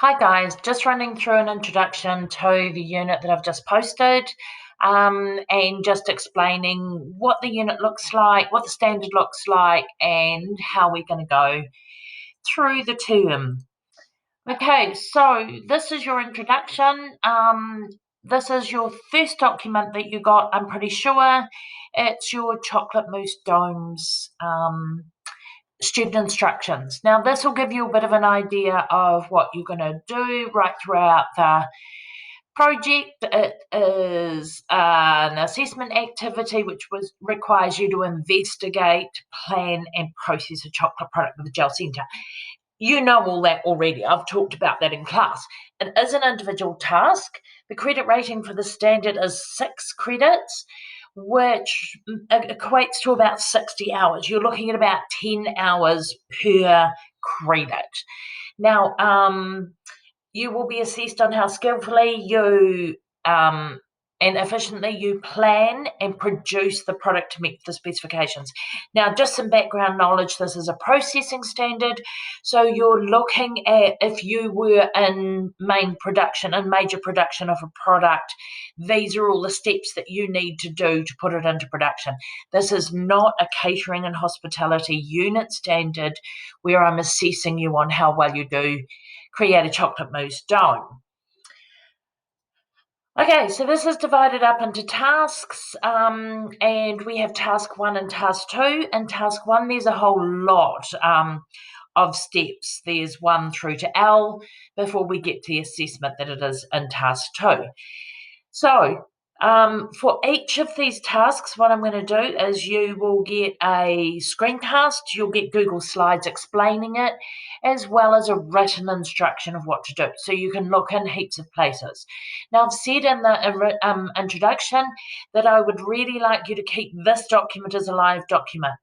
Hi guys, just running through an introduction to the unit that I've just posted and just explaining what the unit looks like, what the standard looks like, and how we're going to go through the term. Okay, so this is your introduction. This is your first document that you got, I'm pretty sure. It's your chocolate mousse domes student instructions. Now, this will give you a bit of an idea of what you're going to do right throughout the project. It is an assessment activity which requires you to investigate, plan, and process a chocolate product with a gel centre. You know all that already. I've talked about that in class. It is an individual task. The credit rating for the standard is 6 credits, which equates to about 60 hours. You're looking at about 10 hours per credit. Now, you will be assessed on how skillfully you and efficiently you plan and produce the product to meet the specifications. Now, just some background knowledge, this is a processing standard. So you're looking at if you were in major production of a product, these are all the steps that you need to do to put it into production. This is not a catering and hospitality unit standard where I'm assessing you on how well you do create a chocolate mousse dome. Okay, so this is divided up into tasks, and we have task 1 and task 2. In task 1, there's a whole lot of steps. There's 1 through to L before we get to the assessment that it is in task 2. So for each of these tasks, what I'm going to do is you will get a screencast, you'll get Google Slides explaining it, as well as a written instruction of what to do. So you can look in heaps of places. Now, I've said in the introduction that I would really like you to keep this document as a live document,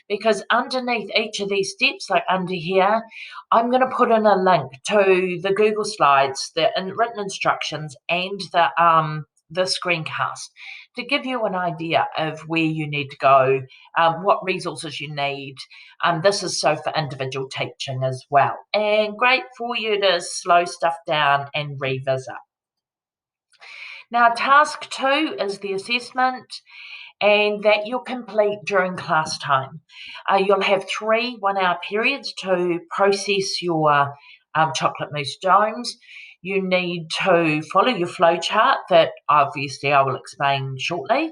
because underneath each of these steps, like under here, I'm going to put in a link to the Google Slides, the written instructions, and the screencast to give you an idea of where you need to go, what resources you need. This is so for individual teaching as well, and great for you to slow stuff down and revisit. Now, task 2 is the assessment, and that you'll complete during class time. You'll have 3 one-hour periods to process your chocolate mousse domes. You need to follow your flow chart that obviously I will explain shortly.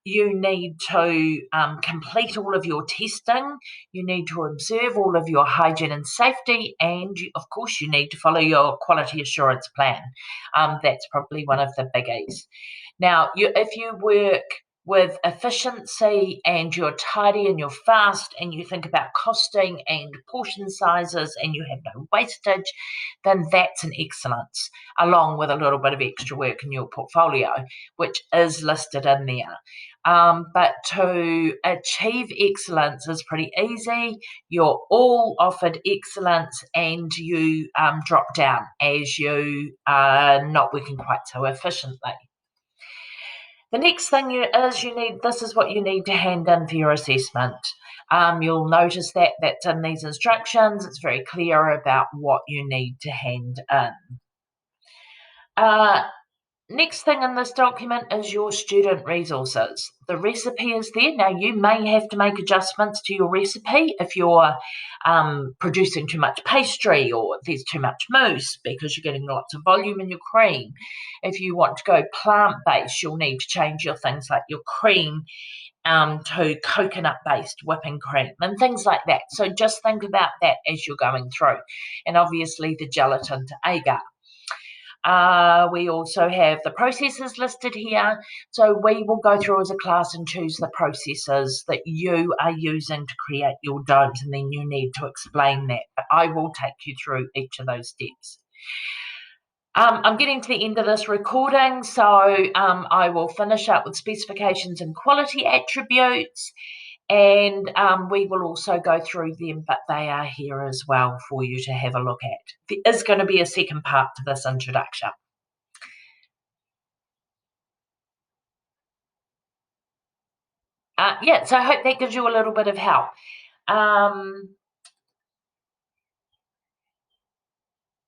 You need to complete all of your testing. You need to observe all of your hygiene and safety. And of course, you need to follow your quality assurance plan. That's probably one of the biggies. Now, if you work with efficiency and you're tidy and you're fast and you think about costing and portion sizes and you have no wastage, then that's an excellence, along with a little bit of extra work in your portfolio, which is listed in there. But to achieve excellence is pretty easy. You're all offered excellence and you drop down as you are not working quite so efficiently. The next thing this is what you need to hand in for your assessment. You'll notice that that's in these instructions. It's very clear about what you need to hand in. Next thing in this document is your student resources. The recipe is there. Now, you may have to make adjustments to your recipe if you're producing too much pastry or there's too much mousse because you're getting lots of volume in your cream. If you want to go plant-based, you'll need to change your things like your cream to coconut-based whipping cream and things like that. So just think about that as you're going through. And obviously the gelatin to agar. We also have the processes listed here. So we will go through as a class and choose the processes that you are using to create your domes, and then you need to explain that. But I will take you through each of those steps. I'm getting to the end of this recording, so I will finish up with specifications and quality attributes, and we will also go through them, but they are here as well for you to have a look at. There is going to be a second part to this introduction. So I hope that gives you a little bit of help.